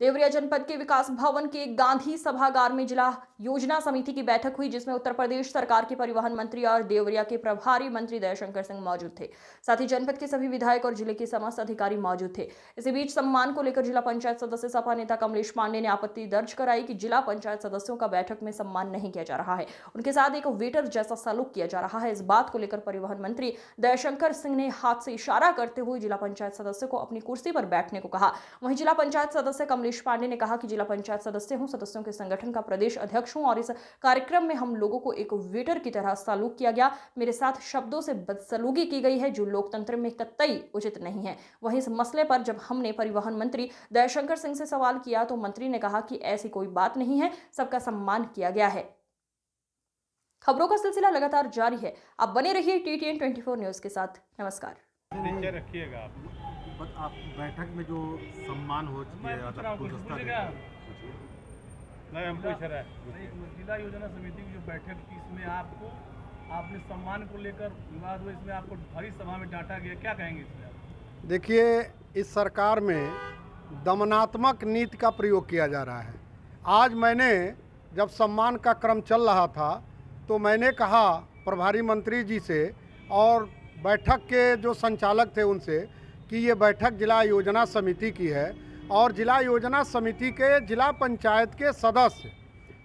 देवरिया जनपद के विकास भवन के गांधी सभागार में जिला योजना समिति की बैठक हुई, जिसमें उत्तर प्रदेश सरकार के परिवहन मंत्री और देवरिया के प्रभारी मंत्री दयाशंकर सिंह मौजूद थे। साथ ही जनपद के सभी विधायक और जिले के समस्त अधिकारी मौजूद थे। इसी बीच सम्मान को लेकर जिला पंचायत सदस्य सपा नेता कमलेश पांडे ने आपत्ति दर्ज कराई कि जिला पंचायत सदस्यों का बैठक में सम्मान नहीं किया जा रहा है, उनके साथ एक वेटर जैसा सलूक किया जा रहा है। इस बात को लेकर परिवहन मंत्री दयाशंकर सिंह ने हाथ से इशारा करते हुए जिला पंचायत सदस्य को अपनी कुर्सी पर बैठने को कहा। वहीं जिला पंचायत सदस्य कमलेश पांडे ने कहा कि जिला पंचायत सदस्य हूं, सदस्यों के संगठन का प्रदेश अध्यक्ष हूं और इस कार्यक्रम में हम लोगों को एक वेटर की तरह सलूक किया गया। मेरे साथ शब्दों से बदसलूकी की गई है, जो लोकतंत्र में कतई उचित नहीं है। वहीं इस मसले पर जब हमने परिवहन मंत्री दयाशंकर सिंह से सवाल किया तो मंत्री ने कहा कि ऐसी कोई बात नहीं है, सबका सम्मान किया गया है। खबरों का सिलसिला लगातार जारी है। आप बने रहिए TTN 24 न्यूज के साथ। नमस्कार। नीचे रखिएगा आप बैठक में जो सम्मान हो नहीं, हम पूछ रहे हैं। जिला योजना समिति की जो बैठक थी, इसमें आपने सम्मान को लेकर विवाद हुआ, इसमें आपको भरी सभा में डांटा गया, क्या कहेंगे इसमें? देखिए, इस सरकार में दमनात्मक नीति का प्रयोग किया जा रहा है। आज मैंने जब सम्मान का क्रम चल रहा था तो मैंने कहा प्रभारी मंत्री जी से और बैठक के जो संचालक थे उनसे कि ये बैठक जिला योजना समिति की है और जिला योजना समिति के जिला पंचायत के सदस्य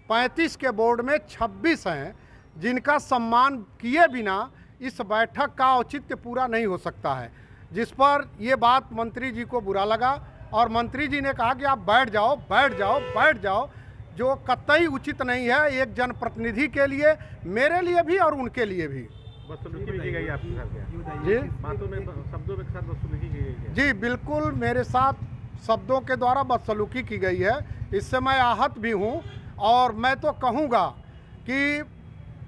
35 के बोर्ड में 26 हैं, जिनका सम्मान किए बिना इस बैठक का औचित्य पूरा नहीं हो सकता है। जिस पर ये बात मंत्री जी को बुरा लगा और मंत्री जी ने कहा कि आप बैठ जाओ बैठ जाओ बैठ जाओ, जो कतई उचित नहीं है एक जनप्रतिनिधि के लिए, मेरे लिए भी और उनके लिए भी। जी, बातों में शब्दों के साथ बदसलूकी की गई है। जी बिल्कुल, मेरे साथ शब्दों के द्वारा बदसलूकी की गई है। इससे मैं आहत भी हूं और मैं तो कहूंगा कि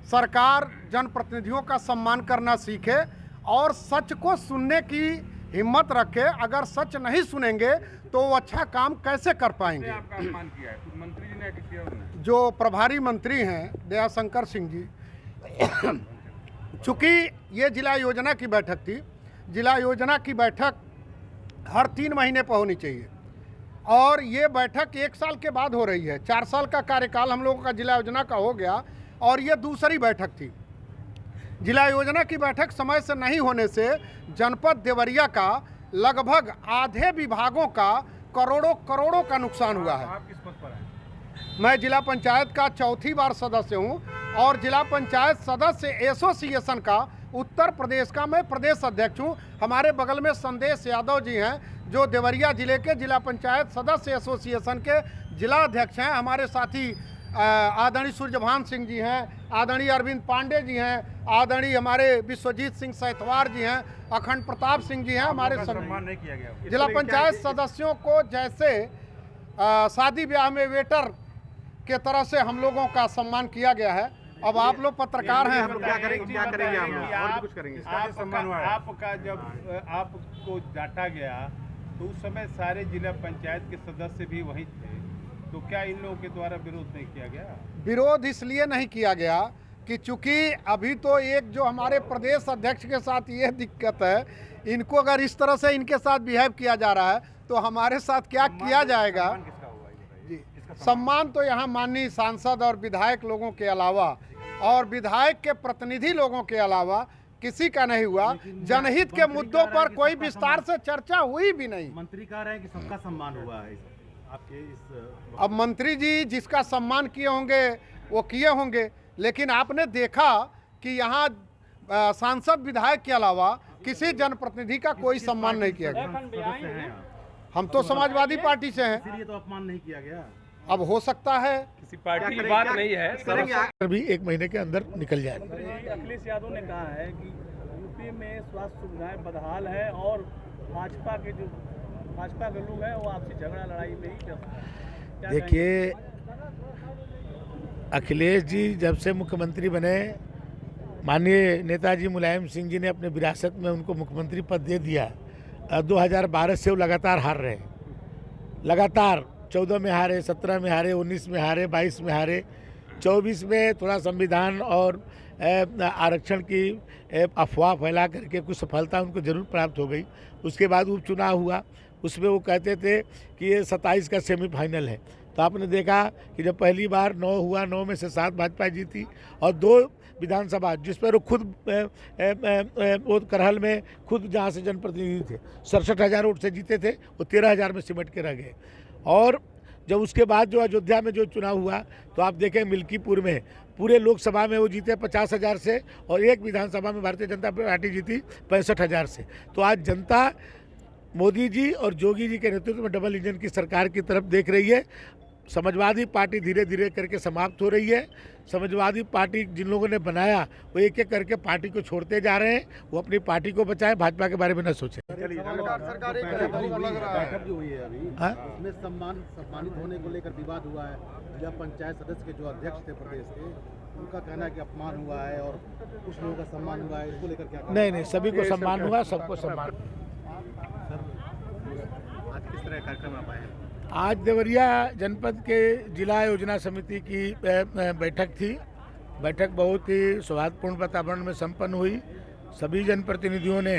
सरकार जनप्रतिनिधियों का सम्मान करना सीखे और सच को सुनने की हिम्मत रखे। अगर सच नहीं सुनेंगे तो वो अच्छा काम कैसे कर पाएंगे। आपका सम्मान किया है मंत्री जी ने किया उन्होंने? जो प्रभारी मंत्री हैं दयाशंकर सिंह जी, चूँकि ये जिला योजना की बैठक थी, जिला योजना की बैठक हर 3 महीने पर होनी चाहिए और ये बैठक 1 साल के बाद हो रही है। 4 साल का कार्यकाल हम लोगों का जिला योजना का हो गया और ये दूसरी बैठक थी। जिला योजना की बैठक समय से नहीं होने से जनपद देवरिया का लगभग आधे विभागों का करोड़ों का नुकसान हुआ है। आप किस पद पर हैं? मैं जिला पंचायत का 4थी बार सदस्य हूं और जिला पंचायत सदस्य एसोसिएशन का उत्तर प्रदेश का मैं प्रदेश अध्यक्ष हूं। हमारे बगल में संदेश यादव जी हैं जो देवरिया जिले के जिला पंचायत सदस्य एसोसिएशन के जिला अध्यक्ष हैं। हमारे साथी आदरणीय सूर्यभान सिंह जी हैं, आदरणीय अरविंद पांडे जी हैं, आदरणीय हमारे विश्वजीत सिंह सैतवार जी हैं, अखंड प्रताप सिंह जी हैं। हमारे सम्मान नहीं किया गया जिला पंचायत सदस्यों को जैसे शादी ब्याह में वेटर के तरह से हम लोगों का सम्मान किया गया है। अब आप लोग पत्रकार हैं, हम लोग क्या करेंगे आप लोग? और भी कुछ करेंगे? सम्मान हुआ है आपका। जब आपको डांटा गया तो उस समय सारे जिला पंचायत के सदस्य भी वहीं थे, तो क्या इन लोगों के द्वारा विरोध नहीं किया गया? विरोध इसलिए नहीं किया गया कि चूंकि अभी तो एक जो हमारे प्रदेश अध्यक्ष के साथ ये दिक्कत है, इनको अगर इस तरह से इनके साथ बिहेव किया जा रहा है तो हमारे साथ क्या किया जाएगा। जी, सम्मान तो यहाँ माननीय सांसद और विधायक लोगों के अलावा और विधायक के प्रतिनिधि लोगों के अलावा किसी का नहीं हुआ। जनहित के मुद्दों पर कोई विस्तार से चर्चा हुई भी नहीं। मंत्री कह रहे हैं कि सबका सम्मान हुआ है आपके इस। अब मंत्री जी जिसका सम्मान किए होंगे वो किए होंगे, लेकिन आपने देखा कि यहाँ सांसद विधायक के अलावा किसी जनप्रतिनिधि का कोई सम्मान नहीं किया गया। हम तो समाजवादी पार्टी से हैं, इसलिए तो अपमान नहीं किया गया। अब हो सकता है किसी पार्टी की बात नहीं है। भी 1 महीने के अंदर निकल जाए। अखिलेश यादव ने कहा है कि यूपी में स्वास्थ्य सुविधाएं बदहाल है और भाजपा के लोग हैं वो आपसी झगड़ा लड़ाई में ही। देखिए, अखिलेश जी जब से मुख्यमंत्री बने, माननीय नेताजी मुलायम सिंह जी ने अपने विरासत में उनको मुख्यमंत्री पद दे दिया। 2012 से वो लगातार हार रहे हैं, लगातार 14 में हारे, 17 में हारे, 19 में हारे, 22 में हारे, 24 में थोड़ा संविधान और आरक्षण की अफवाह फैला करके कुछ सफलता उनको जरूर प्राप्त हो गई। उसके बाद उपचुनाव हुआ, उसमें वो कहते थे कि ये 27 का सेमीफाइनल है। तो आपने देखा कि जब पहली बार 9 हुआ, 9 में से 7 भाजपा जीती और 2 विधानसभा जिस पर वो खुद वो करहल में खुद जहाँ से जनप्रतिनिधि थे 67,000 वोट से जीते थे, वो 13,000 में सिमट के रह गए। और जब उसके बाद जो अयोध्या में जो चुनाव हुआ तो आप देखें मिल्कीपुर में पूरे लोकसभा में वो जीते 50,000 से और एक विधानसभा में भारतीय जनता पार्टी जीती 65,000 से। तो आज जनता मोदी जी और योगी जी के नेतृत्व में डबल इंजन की सरकार की तरफ देख रही है। समाजवादी पार्टी धीरे धीरे करके समाप्त हो रही है। समाजवादी पार्टी जिन लोगों ने बनाया वो एक एक करके पार्टी को छोड़ते जा रहे हैं। वो अपनी पार्टी को बचाएं, भाजपा के बारे में न सोचें। बैठक जो हुई है अभी उसमें सम्मानित होने को लेकर विवाद हुआ है। जिला पंचायत सदस्य के जो अध्यक्ष थे प्रदेश के, उनका कहना है कि अपमान हुआ है और कुछ लोगों का सम्मान हुआ है। इसको लेकर क्या? नहीं, सभी को सम्मान हुआ, सबको सम्मान। आज किस तरह कार्यक्रम आप आए हैं? आज देवरिया जनपद के जिला योजना समिति की बैठक थी। बैठक बहुत ही सौहार्दपूर्ण वातावरण में संपन्न हुई। सभी जनप्रतिनिधियों ने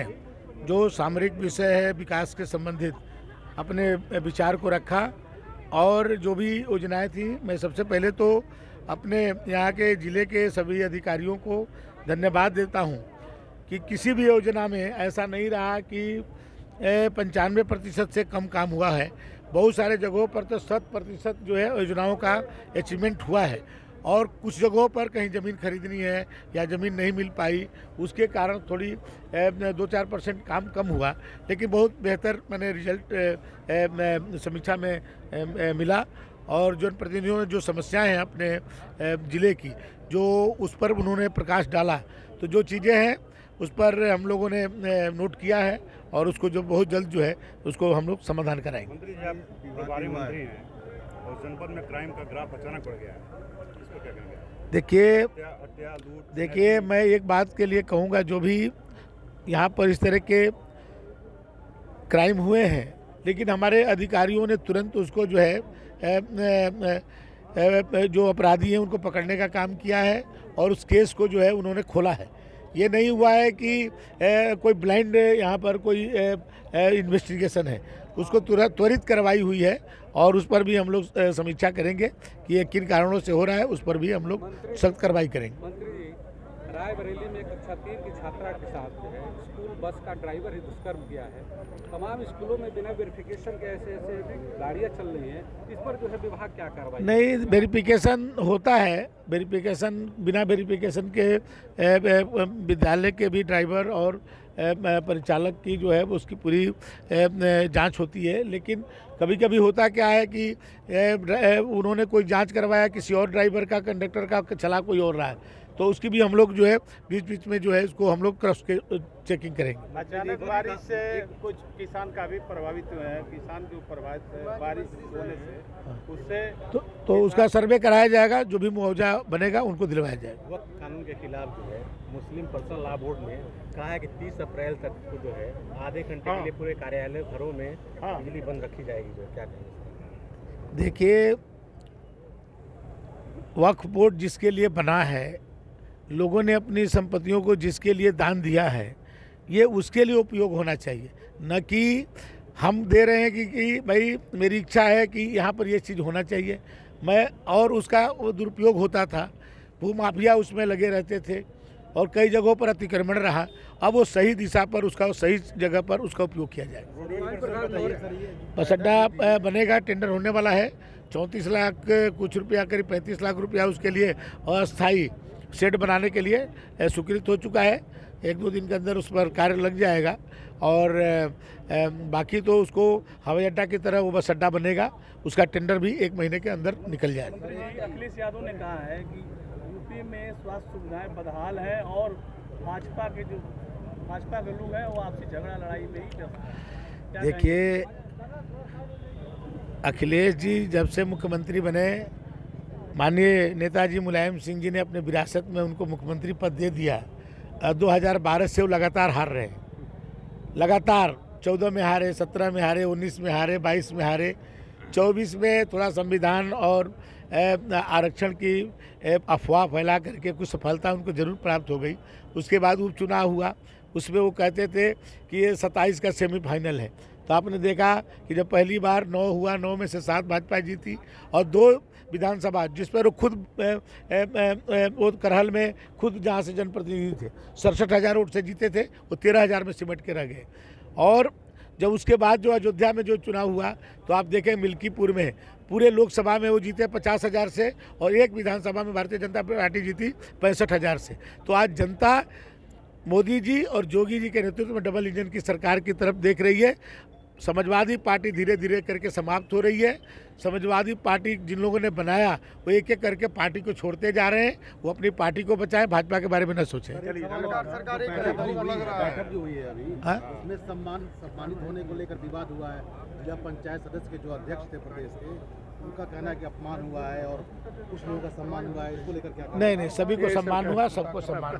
जो सामरिक विषय है विकास के संबंधित अपने विचार को रखा और जो भी योजनाएं थी, मैं सबसे पहले तो अपने यहाँ के ज़िले के सभी अधिकारियों को धन्यवाद देता हूँ कि किसी भी योजना में ऐसा नहीं रहा कि 95% से कम काम हुआ है। बहुत सारे जगहों पर तो 100% जो है योजनाओं का अचीवमेंट हुआ है और कुछ जगहों पर कहीं ज़मीन खरीदनी है या ज़मीन नहीं मिल पाई, उसके कारण थोड़ी 2-4% काम कम हुआ, लेकिन बहुत बेहतर मैंने रिजल्ट समीक्षा में मिला। और जनप्रतिनिधियों ने जो समस्याएं हैं अपने ज़िले की, जो उस पर उन्होंने प्रकाश डाला, तो जो चीज़ें हैं उस पर हम लोगों ने नोट किया है और उसको जो बहुत जल्द जो है उसको हम लोग समाधान कराएंगे। मंत्री जी, आप प्रभारी मंत्री हैं और जनपद में क्राइम का ग्राफ अचानक बढ़ गया है, इसको क्या कहेंगे? देखिए मैं एक बात के लिए कहूँगा, जो भी यहाँ पर इस तरह के क्राइम हुए हैं, लेकिन हमारे अधिकारियों ने तुरंत उसको जो है जो अपराधी हैं उनको पकड़ने का काम किया है और उस केस को जो है उन्होंने खोला है। ये नहीं हुआ है कि कोई ब्लाइंड यहाँ पर कोई इन्वेस्टिगेशन है, उसको त्वरित कार्रवाई हुई है और उस पर भी हम लोग समीक्षा करेंगे कि ये किन कारणों से हो रहा है, उस पर भी हम लोग सख्त कार्रवाई करेंगे। मंत्री जी, रायबरेली में कक्षा 3 की छात्रा के साथ जो है स्कूल बस का ड्राइवर ही दुष्कर्म किया है। तमाम स्कूलों में बिना वेरिफिकेशन के ऐसे गाड़ियाँ चल रही हैं, इस पर जो है विभाग क्या कार्रवाई? नहीं, वेरिफिकेशन होता है। वेरिफिकेशन बिना वेरिफिकेशन के विद्यालय के भी ड्राइवर और परिचालक की जो है उसकी पूरी जांच होती है, लेकिन कभी कभी होता क्या है कि उन्होंने कोई जांच करवाया किसी और ड्राइवर का, कंडक्टर का, चला कोई और रहा है, तो उसकी भी हम लोग जो है बीच बीच में जो है उसको हम लोग क्रॉस चेकिंग करेंगे। अचानक बारिश से कुछ किसान काफी प्रभावित हुए हैं। किसान जो प्रभावित है बारिश होने से, उससे तो उसका सर्वे कराया जाएगा, जो भी मुआवजा बनेगा उनको दिलवाया जाएगा। वक्त कानून के खिलाफ जो है मुस्लिम पर्सनल लॉ बोर्ड ने कहा है कि 30 अप्रैल तक को जो है आधे घंटे के लिए पूरे कार्यालय घरों में बिजली बंद रखी जाएगी। जो क्या कहेंगे? देखिए, वक्फ बोर्ड जिसके लिए बना है, लोगों ने अपनी संपत्तियों को जिसके लिए दान दिया है, ये उसके लिए उपयोग होना चाहिए, न कि हम दे रहे हैं कि भाई मेरी इच्छा है कि यहाँ पर ये चीज़ होना चाहिए मैं, और उसका वो दुरुपयोग होता था। भूमाफिया उसमें लगे रहते थे और कई जगहों पर अतिक्रमण रहा। अब वो सही दिशा पर उसका सही जगह पर उसका उपयोग किया जाएगा। बस अड्डा बनेगा, टेंडर होने वाला है। 34 लाख कुछ रुपया, करीब 35 लाख रुपया उसके लिए अस्थायी शेड बनाने के लिए स्वीकृत हो चुका है। 1-2 दिन के अंदर उस पर कार्य लग जाएगा और बाकी तो उसको हवाई अड्डा की तरह वो बस अड्डा बनेगा, उसका टेंडर भी 1 महीने के अंदर निकल जाएगा। अखिलेश यादव ने कहा है कि यूपी में स्वास्थ्य सुविधाएं बदहाल है और भाजपा के लोग हैं वो आपसी झगड़ा लड़ाई में ही। देखिए, अखिलेश जी जब से मुख्यमंत्री बने, माननीय नेताजी मुलायम सिंह जी ने अपने विरासत में उनको मुख्यमंत्री पद दे दिया। 2012 से वो लगातार हार रहे हैं, लगातार 14 में हारे, 17 में हारे, 19 में हारे, 22 में हारे, 24 में थोड़ा संविधान और आरक्षण की अफवाह फैला करके कुछ सफलता उनको जरूर प्राप्त हो गई। उसके बाद उपचुनाव हुआ, उसमें वो कहते थे कि ये 27 का सेमीफाइनल है। तो आपने देखा कि जब पहली बार 9 हुआ, 9 में से 7 भाजपा जीती और 2 विधानसभा जिस पर वो खुद वो करहल में खुद जहाँ से जनप्रतिनिधि थे 67,000 वोट से जीते थे, वो 13,000 में सिमट के रह गए। और जब उसके बाद जो अयोध्या में जो चुनाव हुआ तो आप देखें मिल्कीपुर में पूरे लोकसभा में वो जीते 50,000 से और एक विधानसभा में भारतीय जनता पार्टी जीती 65,000 से। तो आज जनता मोदी जी और योगी जी के नेतृत्व में डबल इंजन की सरकार की तरफ देख रही है। समाजवादी पार्टी धीरे धीरे करके समाप्त हो रही है। समाजवादी पार्टी जिन लोगों ने बनाया वो एक एक करके पार्टी को छोड़ते जा रहे हैं। वो अपनी पार्टी को बचाएं, भाजपा के बारे में न सोचें। बैठक जो हुई है अभी उसमें सम्मानित होने को लेकर विवाद हुआ है। जिला पंचायत सदस्य के जो अध्यक्ष थे प्रदेश के, उनका कहना है कि अपमान हुआ है और कुछ लोगों का सम्मान हुआ है। इसको लेकर क्या? नहीं, सभी को सम्मान हुआ, सबको सम्मान